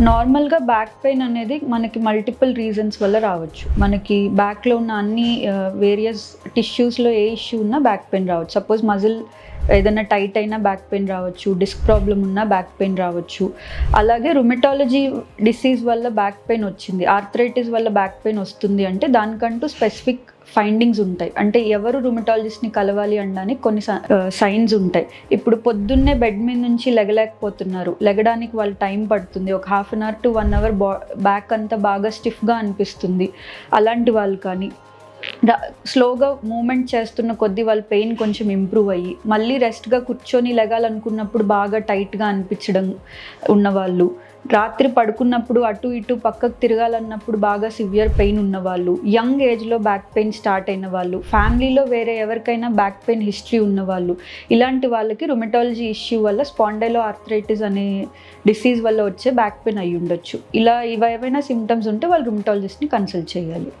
నార్మల్గా back pain అనేది మనకి మల్టిపుల్ రీజన్స్ వల్ల రావచ్చు. మనకి బ్యాక్లో ఉన్న అన్ని వేరియస్ టిష్యూస్లో ఏ ఇష్యూ ఉన్నా బ్యాక్ పెయిన్ రావచ్చు. సపోజ్ మజిల్ ఏదైనా టైట్ అయినా బ్యాక్ పెయిన్ రావచ్చు, డిస్క్ ప్రాబ్లం ఉన్నా బ్యాక్ పెయిన్ రావచ్చు. అలాగే రుమటాలజీ డిసీజ్ వల్ల బ్యాక్ పెయిన్ వచ్చింది, ఆర్థరైటిస్ వల్ల బ్యాక్ పెయిన్ వస్తుంది అంటే దానికంటూ స్పెసిఫిక్ ఫైండింగ్స్ ఉంటాయి. అంటే ఎవరు రుమటాలజిస్ట్ని కలవాలి అనడానికి కొన్ని సైన్స్ ఉంటాయి. ఇప్పుడు పొద్దున్నే బెడ్ మీద నుంచి లెగలేకపోతున్నారు, లెగడానికి వాళ్ళు టైం పడుతుంది, ఒక 1/2 అవర్ టు 1 అవర్ బ్యాక్ అంతా బాగా స్టిఫ్గా అనిపిస్తుంది. అలాంటి వాళ్ళు కానీ స్లోగా మూమెంట్ చేస్తున్న కొద్దీ వాళ్ళ పెయిన్ కొంచెం ఇంప్రూవ్ అయ్యి మళ్ళీ రెస్ట్గా కూర్చొని లెగాలనుకున్నప్పుడు బాగా టైట్గా అనిపించడం ఉన్నవాళ్ళు, రాత్రి పడుకున్నప్పుడు అటు ఇటు పక్కకు తిరగాలన్నప్పుడు బాగా సివియర్ పెయిన్ ఉన్నవాళ్ళు, యంగ్ ఏజ్లో బ్యాక్ పెయిన్ స్టార్ట్ అయిన వాళ్ళు, ఫ్యామిలీలో వేరే ఎవరికైనా బ్యాక్ పెయిన్ హిస్టరీ ఉన్నవాళ్ళు, ఇలాంటి వాళ్ళకి రుమటాలజీ ఇష్యూ వల్ల స్పాండైలో ఆర్థరైటిస్ అనే డిసీజ్ వల్ల వచ్చే బ్యాక్ పెయిన్ అయ్యి ఉండొచ్చు. ఇలా ఏవైనా సిమ్టమ్స్ ఉంటే వాళ్ళు రుమటాలజిస్ట్ని కన్సల్ట్ చేయాలి.